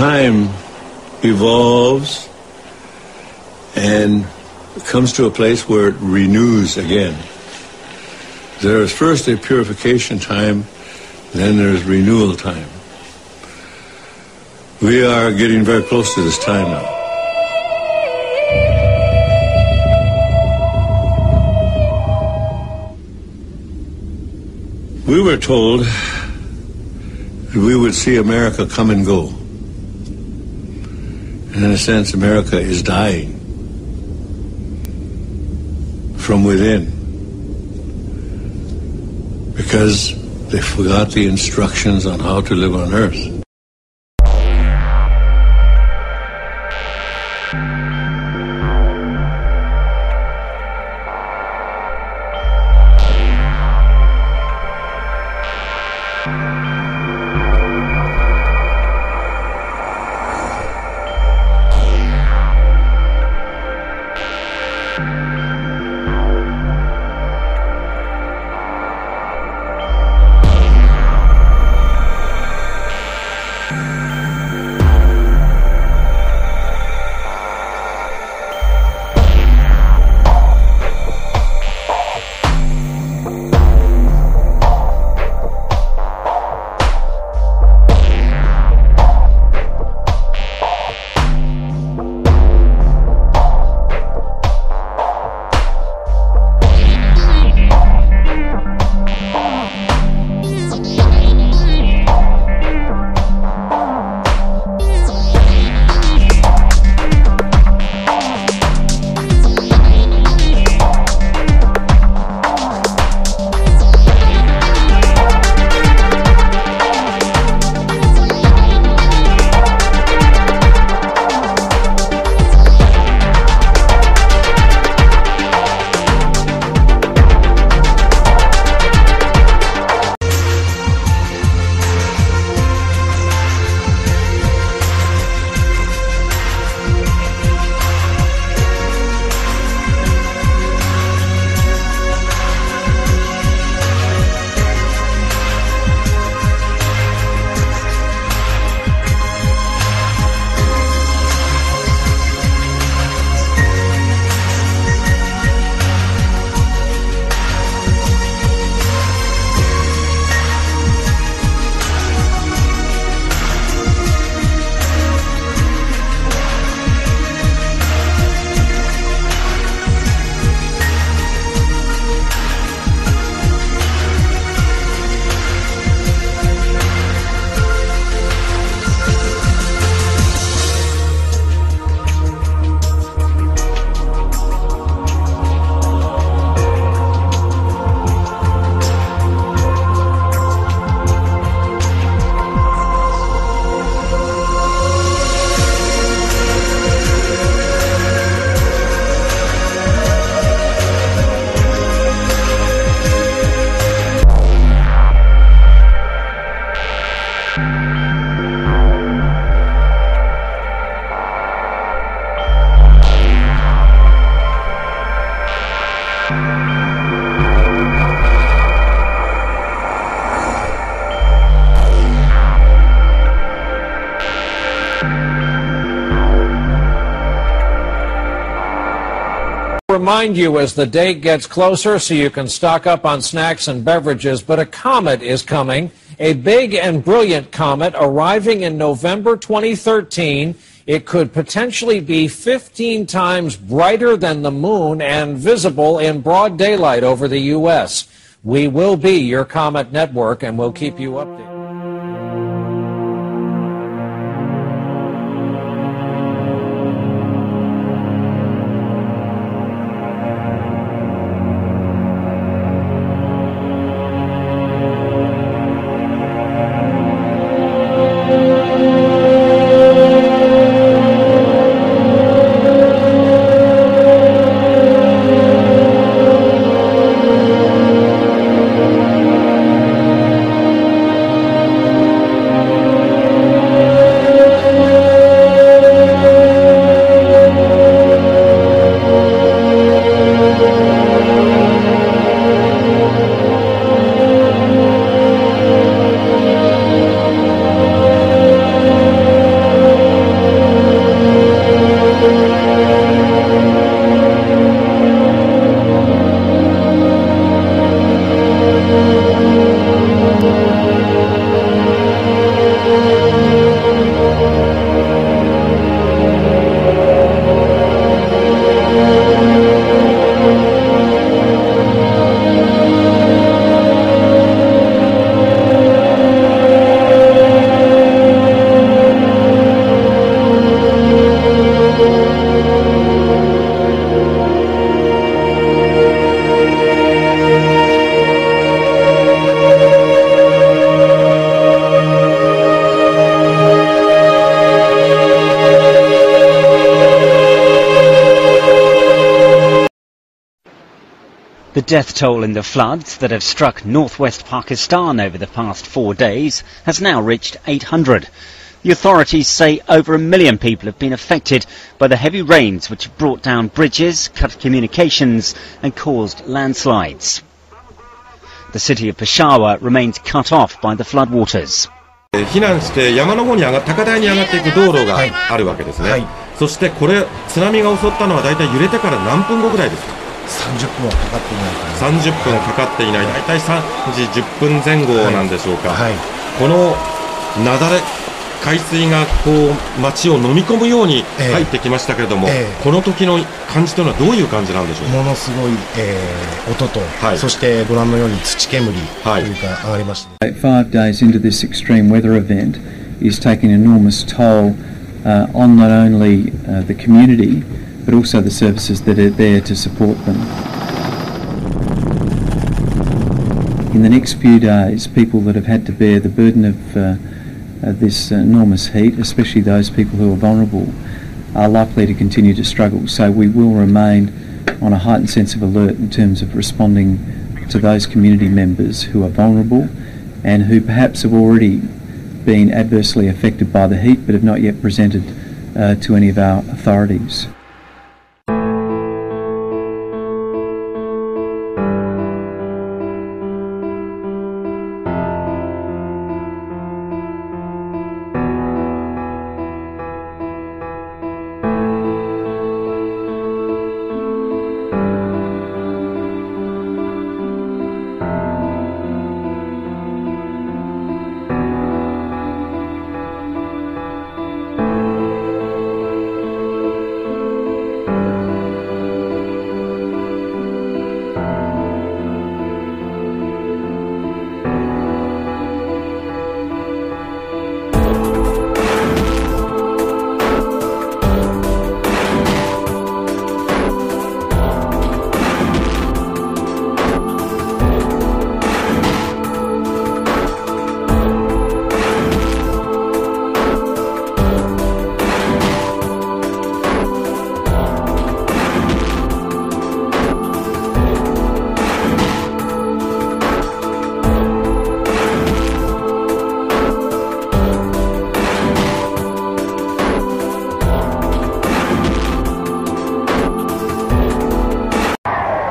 time evolves and comes to a place where it renews again. There is first a purification time, then there's renewal time. We are getting very close to this time now. We were told that we would see America come and go. And in a sense, America is dying from within because they forgot the instructions on how to live on Earth. Remind you as the date gets closer so you can stock up on snacks and beverages, but a comet is coming, a big and brilliant comet arriving in November 2013. It could potentially be 15 times brighter than the moon and visible in broad daylight over the U.S. We will be your Comet Network, and we'll keep you updated. The death toll in the floods that have struck northwest Pakistan over the past 4 days has now reached 800. The authorities say over 1 million people have been affected by the heavy rains which have brought down bridges, cut communications and caused landslides. The city of Peshawar remains cut off by the floodwaters. 避難して山の方に高台に上がっていく道路があるわけですね。そしてこれ津波が襲ったのはだいたい揺れてから何分後ぐらいですか？30分はかかっていないかな。30分かかっていない。だいたい3時10分前後なんでしょうか。この雪崩、海水がこう街を飲み込むように入ってきましたけれども、この時の感じというのはどういう感じなんでしょうか？ものすごい、音と、そしてご覧のように土煙というか上がりました。5 days into this extreme weather event is taking an enormous toll on not only the community but also the services that are there to support them. In the next few days, people that have had to bear the burden of this enormous heat, especially those people who are vulnerable, are likely to continue to struggle. So we will remain on a heightened sense of alert in terms of responding to those community members who are vulnerable and who perhaps have already been adversely affected by the heat but have not yet presented to any of our authorities.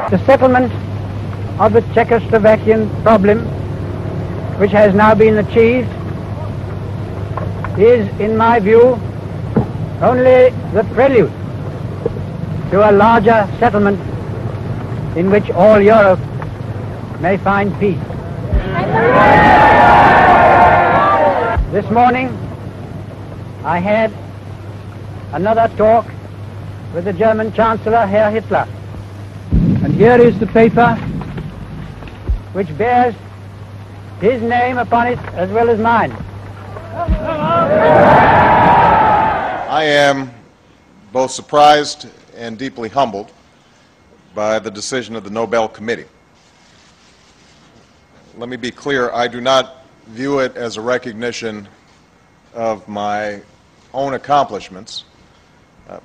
The settlement of the Czechoslovakian problem, which has now been achieved, is, in my view, only the prelude to a larger settlement in which all Europe may find peace. This morning I had another talk with the German Chancellor, Herr Hitler. And here is the paper which bears his name upon it as well as mine. I am both surprised and deeply humbled by the decision of the Nobel Committee. Let me be clear, I do not view it as a recognition of my own accomplishments,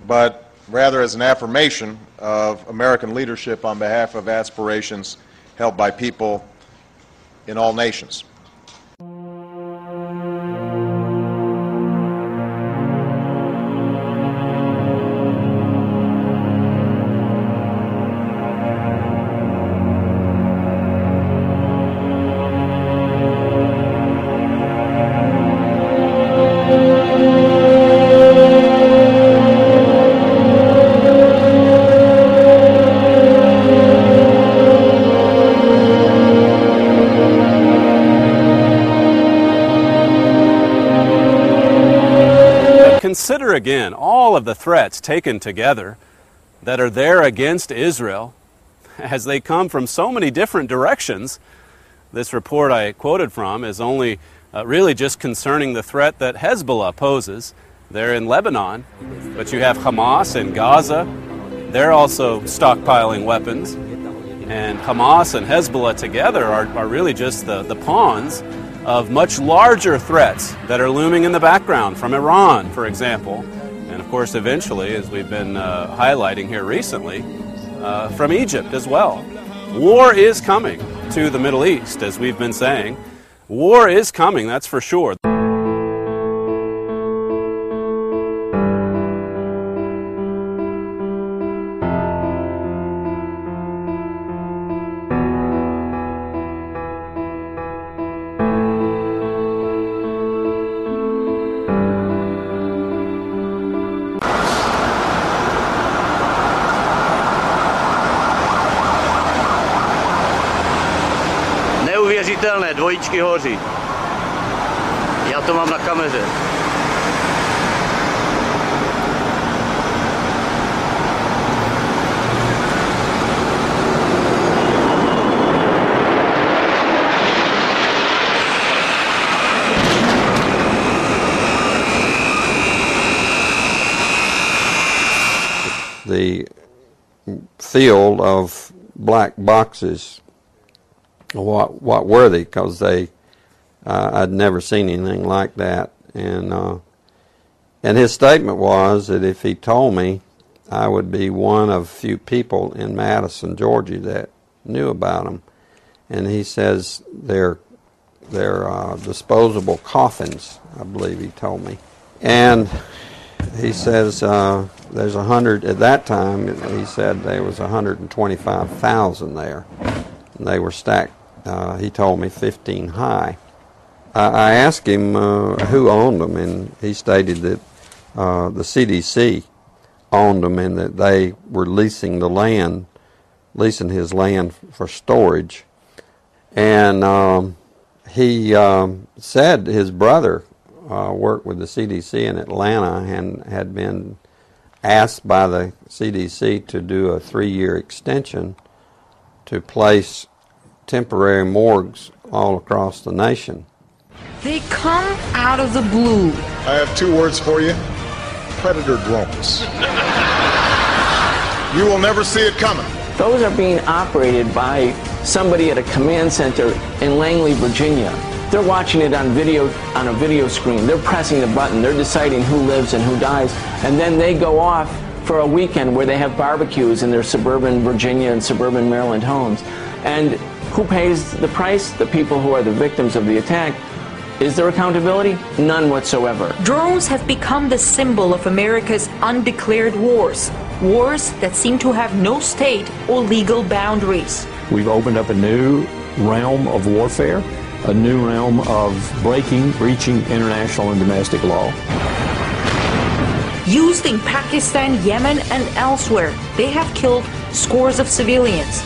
but rather as an affirmation of American leadership on behalf of aspirations held by people in all nations. Consider again all of the threats taken together that are there against Israel as they come from so many different directions. This report I quoted from is only really just concerning the threat that Hezbollah poses there in Lebanon. But you have Hamas in Gaza. They're also stockpiling weapons. And Hamas and Hezbollah together are really just the pawns of much larger threats that are looming in the background from Iran, for example, and of course eventually, as we've been highlighting here recently, from Egypt as well. War is coming to the Middle East, as we've been saying. War is coming, that's for sure. Neuvěřitelné, dvojičky hoří. Já to mám na kameře. The field of black boxes, what were they? Because I'd never seen anything like that, and his statement was that if he told me, I would be one of few people in Madison, Georgia, that knew about them. And he says they're disposable coffins, I believe he told me. And he says there's 100 at that time. He said there was 125,000 there, and they were stacked. He told me 15 high. I asked him who owned them, and he stated that the CDC owned them, and that they were leasing his land for storage. And he said his brother worked with the CDC in Atlanta and had been asked by the CDC to do a 3-year extension to place temporary morgues all across the nation. They come out of the blue. I have 2 words for you: predator drones. You will never see it coming. Those are being operated by somebody at a command center in Langley, Virginia. They're watching it on a video screen. They're pressing the button. They're deciding who lives and who dies. And then they go off for a weekend where they have barbecues in their suburban Virginia and suburban Maryland homes. And who pays the price? The people who are the victims of the attack. Is there accountability? None whatsoever. Drones have become the symbol of America's undeclared wars. Wars that seem to have no state or legal boundaries. We've opened up a new realm of warfare, a new realm of breaching international and domestic law. Used in Pakistan, Yemen, and elsewhere, they have killed scores of civilians.